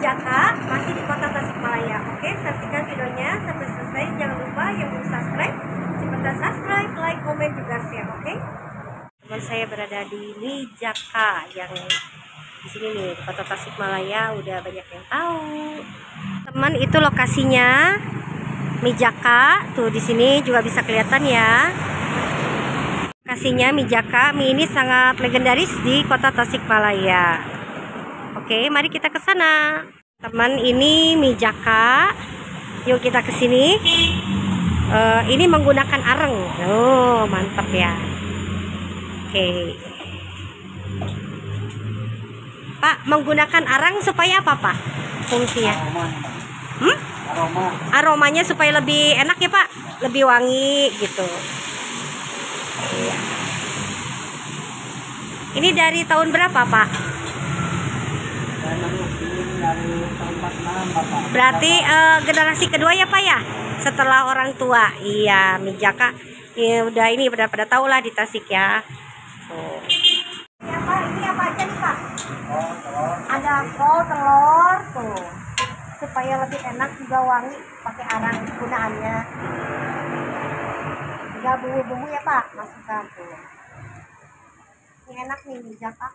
Jaka, masih di kota Tasikmalaya. Oke, saksikan videonya sampai selesai. Jangan lupa yang belum subscribe, cepetan subscribe, like, komen, juga share. Oke. Teman saya berada di Mijaka yang di sini nih, di kota Tasikmalaya. Udah banyak yang tahu. Teman, itu lokasinya Mijaka. Tuh di sini juga bisa kelihatan ya. Lokasinya Mijaka. Mie ini sangat legendaris di kota Tasikmalaya. Oke, mari kita ke sana. Teman, ini Mijaka. Yuk kita ke sini. Ini menggunakan areng. Oh, mantap ya. Oke. Pak, menggunakan areng supaya apa, Pak? Fungsinya? Aromanya supaya lebih enak ya, Pak? Lebih wangi gitu. Iya. Ini dari tahun berapa, Pak? Berarti generasi kedua ya, Pak ya? Setelah orang tua. Iya, Mijaka. Ya, ini udah pada tahu lah di Tasik ya. Oh. Ini apa? Ini apa aja nih, Pak? Ada kol, telur tuh. Supaya lebih enak juga wangi pakai arang gunaannya. Juga bumbu-bumbu ya, Pak, masukkan tuh. Ini enak nih Mijaka.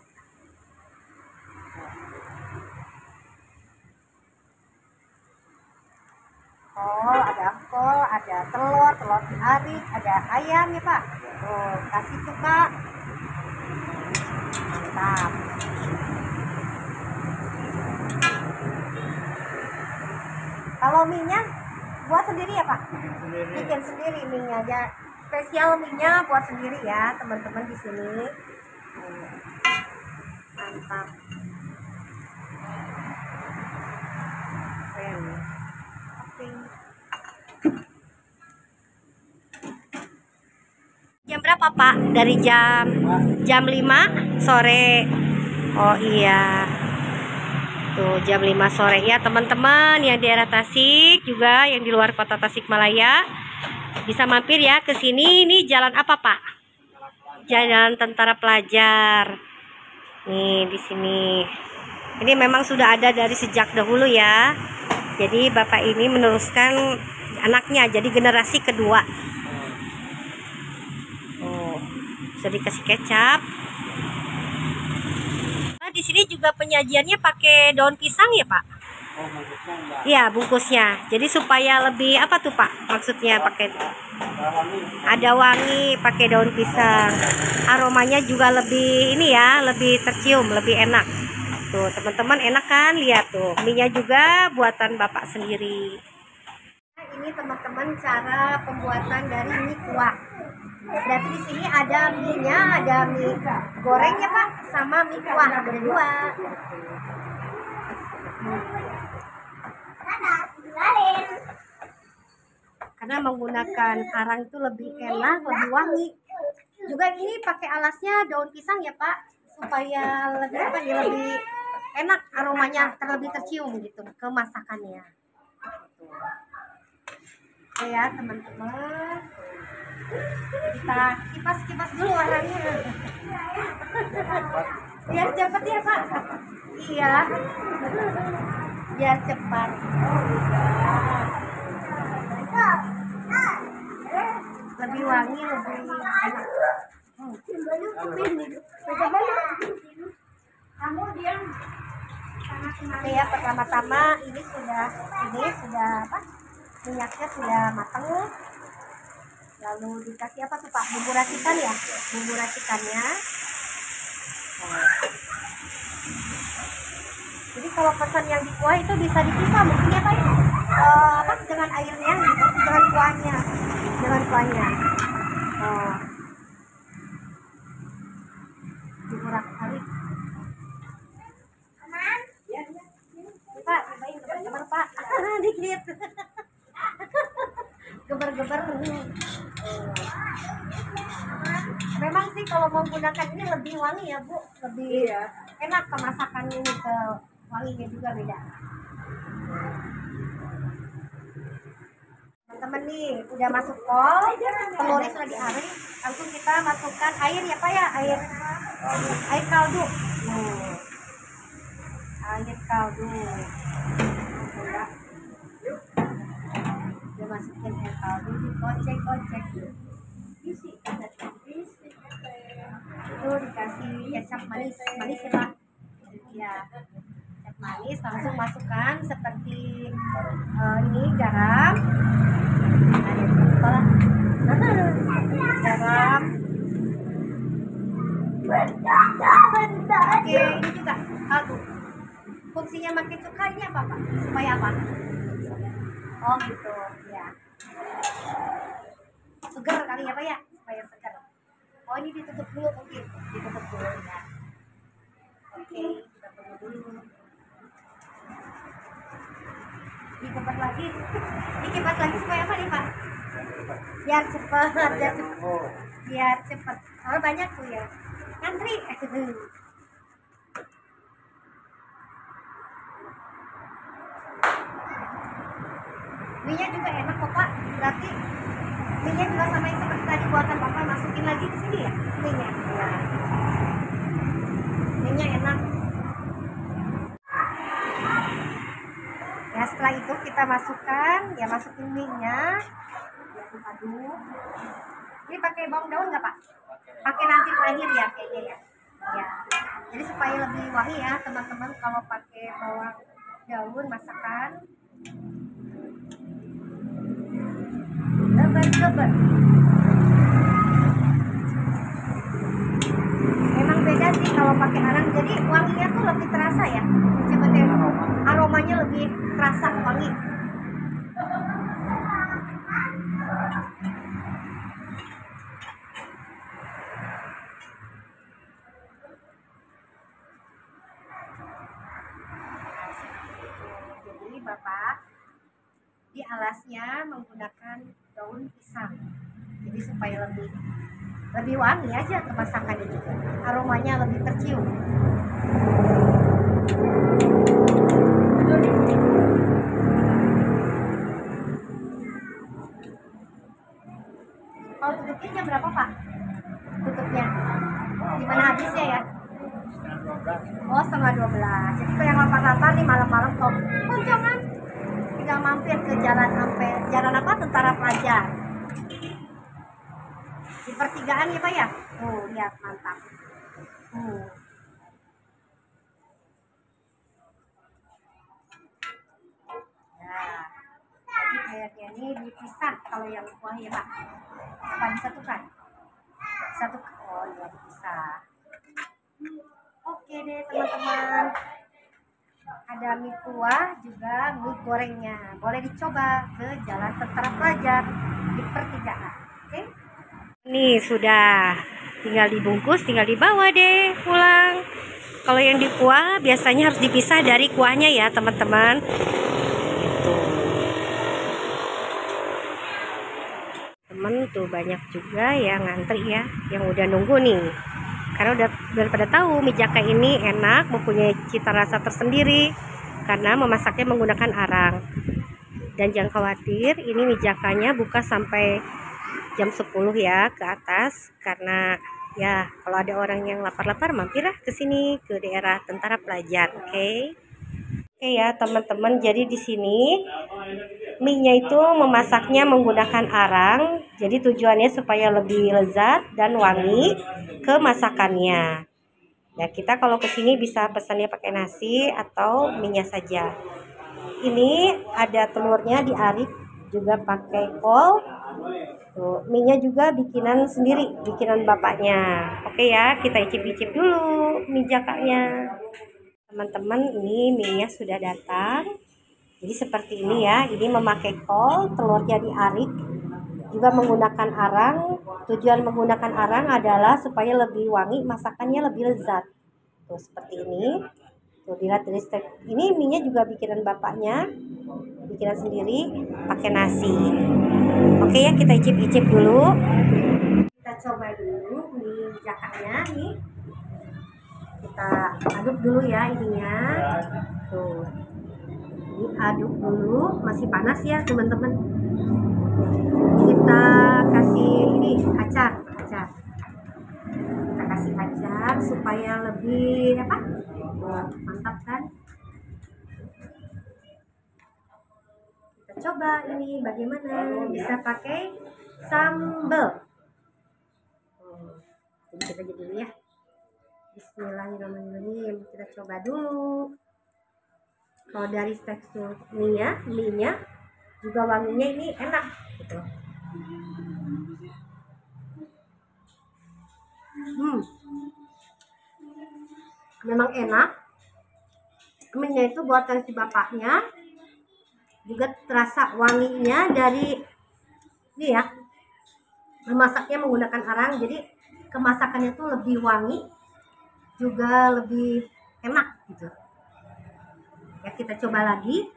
Kol, ada telur diarik, ada ayam ya, Pak. Tuh, kasih cuka. Mantap. Kalau mie-nya buat sendiri ya, Pak? Bikin sendiri mie-nya aja. Spesial mie-nya buat sendiri ya, teman-teman di sini. Mantap. Keren. Jam berapa, Pak? Dari jam 5 sore. Oh iya. Tuh jam 5 sore ya, teman-teman yang di daerah Tasik juga yang di luar kota Tasikmalaya bisa mampir ya ke sini. Ini jalan apa, Pak? Jalan Tentara Pelajar. Nih di sini. Ini memang sudah ada dari sejak dahulu ya. Jadi Bapak ini meneruskan anaknya jadi generasi kedua. Oh, bisa dikasih kecap. Nah, di sini juga penyajiannya pakai daun pisang ya, Pak? Iya, bungkusnya. Jadi supaya lebih apa tuh, Pak? Maksudnya pakai ada wangi pakai daun pisang. Aromanya juga lebih ini ya, lebih tercium, lebih enak. Tuh, teman-teman enak kan? Lihat tuh, mie-nya juga buatan Bapak sendiri. Nah, ini teman-teman cara pembuatan dari mie kuah. Berarti di sini ada mie-nya, ada mie gorengnya, Pak, sama mie kuah, ada dua. Karena menggunakan arang itu lebih enak, lebih wangi. Juga ini pakai alasnya daun pisang ya, Pak, supaya lebih apa ya, lebih enak aromanya, terlebih tercium gitu ke masakannya. Oke ya, teman-teman. Kita kipas dulu arangnya. Biar cepat ya, Pak. Iya. Biar cepat. Lebih wangi, lebih enak. Kamu diam. Oke ya, pertama-tama ini sudah apa? Minyaknya sudah matang. Lalu dikasih apa tuh, Pak? Bumbu racikan ya, bumbu racikannya. Jadi kalau pesan yang di kuah itu bisa dipisah mungkin ya, Pak? Apa dengan airnya, dengan kuahnya, diurak-arik. Aman? Ya. Pak, geber Pak, dikit. Geber-geber. Memang sih kalau menggunakan ini lebih wangi ya, Bu, lebih enak kemasakannya ini, ke wanginya juga beda. Teman-teman nih, udah masuk kol, telurnya sudah diaring, langsung kita masukkan air ya, Pak ya, air kaldu. Air kaldu. Dia masukin air kaldu, dikocek-kocek. Isi, itu dikasih kecap manis ya Pak. Ya, kecap manis langsung masukkan seperti ini garam. Ada apa? Garam. Oke, ini juga kaldu. Fungsinya pakai cuka ini apa Pak? Supaya apa? Oh gitu, ya. Segar kali ya Pak ya, supaya segar. Oh ini ditutup dulu mungkin, ditutup dulu ya. Oke, kita tunggu dulu. Dikupas lagi, dikipas lagi supaya apa nih Pak? Biar cepat, biar cepat. Oh banyak tuh ya, ngantri. Minyak juga enak kok Pak, berarti minyak juga sama yang seperti tadi buatan Bapak, masukin lagi ke sini ya minyak. Ya. Minyak enak. Ya setelah itu kita masukkan, ya masukin minyak. Aduh. Ini pakai bawang daun nggak Pak? Pakai nanti terakhir ya kayaknya ya. Ya. Jadi supaya lebih wangi ya teman-teman kalau pakai bawang daun masakan. Lebat. Memang beda sih kalau pakai arang, jadi wanginya tuh lebih terasa ya. Coba deh, aromanya lebih terasa wangi. Jadi Bapak dialasnya menggunakan daun pisang, jadi supaya lebih wangi aja ke masakannya juga, aromanya lebih tercium. Kalau tutupnya jam berapa Pak? Tutupnya gimana habisnya ya? Oh 11:30. Jadi kalau yang lapar-lapar nih malam-malam kok kunjungan, tinggal mampir ke jalan apa? Tentara Pelajar. Di pertigaan ya Pak ya? Lihat mantap. Nah, jadi airnya ini dipisah kalau yang kuah ya Pak. Apa disatukan? Satu. Oh ya dipisah. Oke deh teman-teman. Ada mie kuah juga mie gorengnya. Boleh dicoba ke Jalan Tentara Pelajar di pertigaan. Oke? Nih sudah, tinggal dibungkus, tinggal dibawa deh pulang. Kalau yang di kuah biasanya harus dipisah dari kuahnya ya teman-teman. Gitu. Temen tuh banyak juga yang ngantri ya, yang udah nunggu nih. Karena udah pada tahu mie jaka ini enak, mempunyai cita rasa tersendiri karena memasaknya menggunakan arang. Dan jangan khawatir, ini mie jakanya buka sampai jam 10 ya ke atas, karena ya kalau ada orang yang lapar-lapar mampirlah ke sini ke daerah Tentara Pelajar. Oke ya teman-teman, jadi di sini mie-nya itu memasaknya menggunakan arang, jadi tujuannya supaya lebih lezat dan wangi ke masakannya. Ya kita kalau ke sini bisa pesannya pakai nasi atau mie-nya saja. Ini ada telurnya diarik, juga pakai kol. Tuh, mie-nya juga bikinan sendiri, bikinan bapaknya. Oke ya, kita icip-icip dulu mie jakanya. Teman-teman, ini mie-nya sudah datang. Jadi seperti ini ya, ini memakai kol, telurnya diarik, juga menggunakan arang. Tujuan menggunakan arang adalah supaya lebih wangi, masakannya lebih lezat. Tuh seperti ini. Tuh dilihat dari ini mie-nya juga bikinan bapaknya, bikinan sendiri, pakai nasi. Oke ya, kita icip-icip dulu. Kita coba dulu mie jakanya nih. Kita aduk dulu ya ininya. Tuh. Ini aduk dulu, masih panas ya teman-teman. Kita kasih ini acar. Kita kasih acar supaya lebih apa? Mantap kan? coba ini bagaimana bisa pakai sambal. Jadi kita aja dulu ya. Bismillahirrahmanirrahim. Kita coba dulu. Kalau dari tekstur mie-nya juga wanginya ini enak gitu. Memang enak. Mie-nya itu buatan si bapaknya. Juga terasa wanginya dari ini ya. Memasaknya menggunakan arang, jadi kemasakannya tuh lebih wangi, juga lebih enak gitu. Ya kita coba lagi.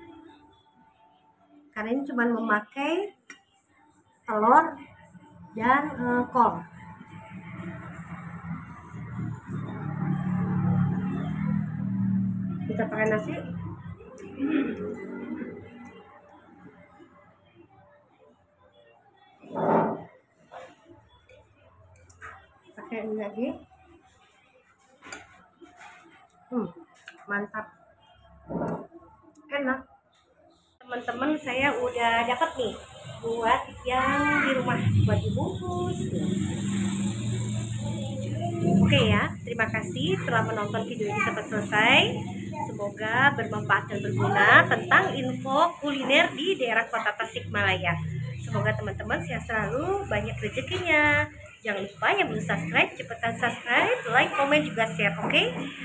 Karena ini cuma memakai telur dan kol. Kita pakai nasi. Pakai ini lagi. Mantap. Enak. Teman-teman, saya udah dapat nih buat yang di rumah, buat dibungkus. Oke ya, terima kasih telah menonton video ini sampai selesai. Semoga bermanfaat dan berguna tentang info kuliner di daerah Kota Tasikmalaya. Semoga teman-teman sehat selalu, banyak rezekinya. Jangan lupa yang belum subscribe, cepetan subscribe, like, komen, juga share, oke?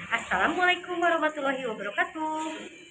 Assalamualaikum warahmatullahi wabarakatuh.